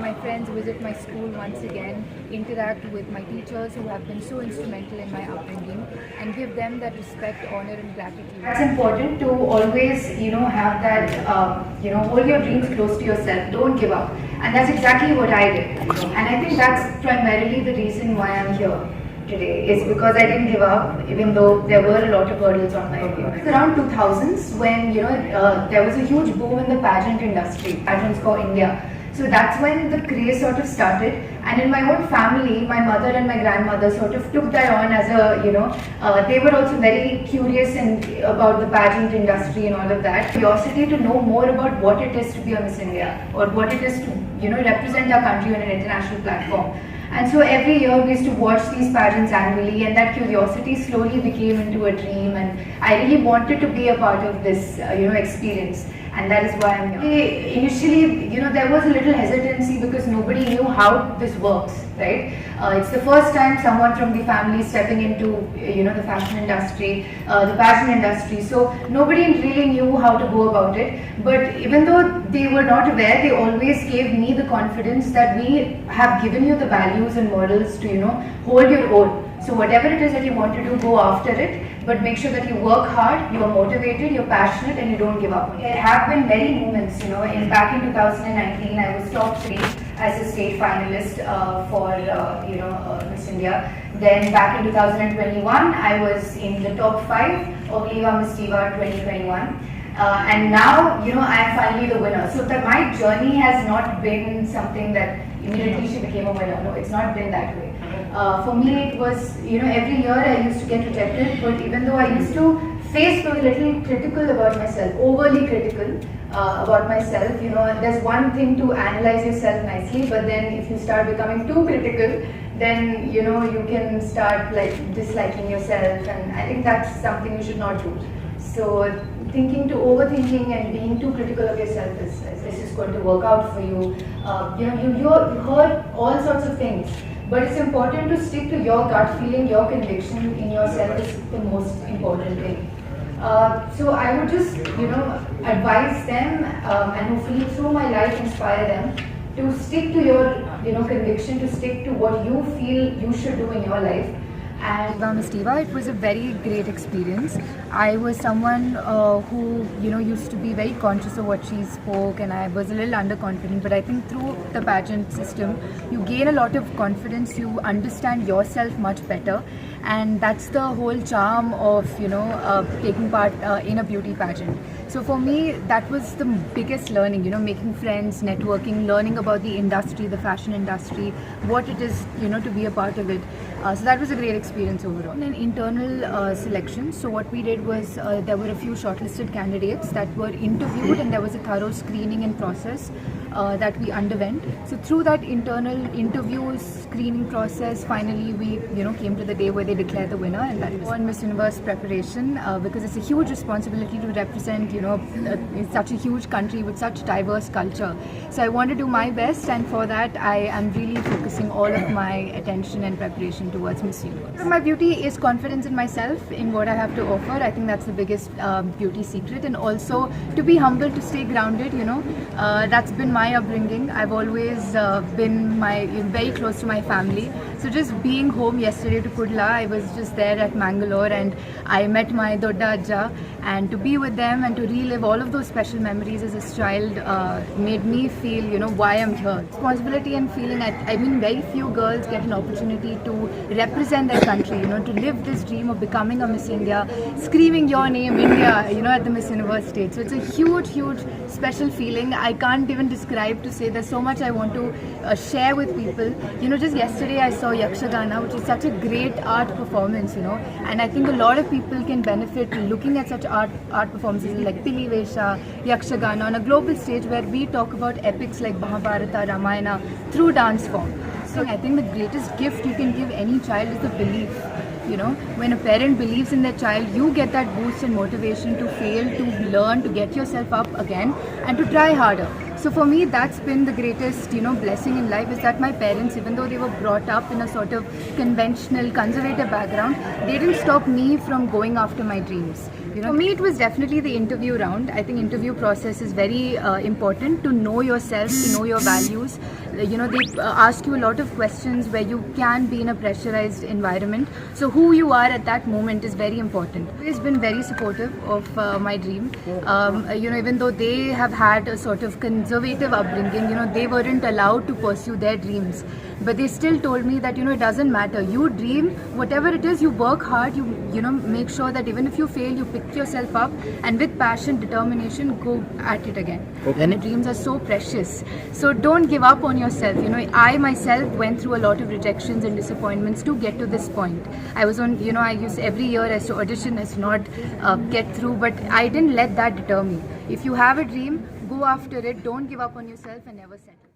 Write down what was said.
my friends, visit my school once again, interact with my teachers who have been so instrumental in my upbringing, and give them that respect, honor, and gratitude. That's important to always, have that, hold your dreams close to yourself. Don't give up, and that's exactly what I did. And I think that's primarily the reason why I'm here today, is because I didn't give up, even though there were a lot of hurdles on my way. It's around 2000s when there was a huge boom in the pageant industry, pageants for India. So that's when the craze sort of started, and in my own family, my mother and my grandmother sort of took that on as a, they were also very curious about the pageant industry and all of that. Curiosity to know more about what it is to be a Miss India, or what it is to, represent our country on an international platform. And so every year we used to watch these pageants annually, and that curiosity slowly became into a dream, and I really wanted to be a part of this, experience. And that is why I'm here. Initially, there was a little hesitancy because nobody knew how this works, right? It's the first time someone from the family stepping into, the fashion industry, the pageant industry. So nobody really knew how to go about it. But even though they were not aware, they always gave me the confidence that we have given you the values and models to, hold your own. So whatever it is that you want to do, go after it, but make sure that you work hard, you are motivated, you're passionate, and you don't give up. There have been many moments, back in 2019, I was top 3 as a state finalist for Miss India. Then back in 2021, I was in the top 5 of LIVA Miss Diva 2021. And now, I am finally the winner. So my journey has not been something that immediately she became a winner. No, it's not been that way. For me, it was, every year I used to get rejected, but even though I used to face a little critical about myself, overly critical about myself, there's one thing to analyze yourself nicely, but then if you start becoming too critical, then, you can start disliking yourself, and I think that's something you should not do. So overthinking and being too critical of yourself is just going to work out for you. You heard all sorts of things, but it's important to stick to your gut feeling, your conviction in yourself is the most important thing. So I would just, advise them and hopefully through my life inspire them to stick to your, conviction, to stick to what you feel you should do in your life. And Miss Diva, it was a very great experience. I was someone who used to be very conscious of what she spoke, and I was a little underconfident. But I think through the pageant system, you gain a lot of confidence. You understand yourself much better, and that's the whole charm of taking part in a beauty pageant. So for me, that was the biggest learning. Making friends, networking, learning about the industry, the fashion industry, what it is to be a part of it. So that was a great experience overall. An internal selection. So what we did was there were a few shortlisted candidates that were interviewed, and there was a thorough screening and process that we underwent. So through that internal interview screening process, finally we came to the day where they declared the winner, and that was on Miss Universe preparation because it's a huge responsibility to represent such a huge country with such diverse culture. So I want to do my best, and for that I am really focusing all of my attention and preparation towards Miss Universe. So my beauty is confidence in myself, in what I have to offer. I think that's the biggest beauty secret, and also to be humble, to stay grounded. That's been my upbringing. I've always been very close to my family. So just being home yesterday to Kudla, I was just there at Bangalore, and I met my Dodda Ajja, and to be with them and to relive all of those special memories as a child made me feel why I'm here. Responsibility and feeling. I mean, very few girls get an opportunity to represent their country, to live this dream of becoming a Miss India, screaming your name, India, at the Miss Universe stage. So it's a huge, huge special feeling. I can't even describe to say. There's so much I want to share with people. Just yesterday I saw Yakshagana, which is such a great art performance, and I think a lot of people can benefit looking at such art performances like Pili Vesha, Yakshagana on a global stage where we talk about epics like Mahabharata, Ramayana through dance form. So I think the greatest gift you can give any child is the belief. When a parent believes in their child, you get that boost and motivation to fail, to learn, to get yourself up again, and to try harder. So for me, that's been the greatest, blessing in life, is that my parents, even though they were brought up in a sort of conventional, conservative background, they didn't stop me from going after my dreams. For me, it was definitely the interview round. I think interview process is very important, to know yourself, to know your values. They ask you a lot of questions where you can be in a pressurized environment. So who you are at that moment is very important. He's been very supportive of my dream. Even though they have had a sort of conservative upbringing, they weren't allowed to pursue their dreams. But they still told me that, it doesn't matter. You dream, whatever it is, you work hard, you make sure that even if you fail, you pick yourself up, and with passion, determination, go at it again. Okay. And dreams are so precious. So don't give up on yourself. I myself went through a lot of rejections and disappointments to get to this point. I was on, I used every year as to audition, as to not get through, but I didn't let that deter me. If you have a dream, go after it. Don't give up on yourself and never settle.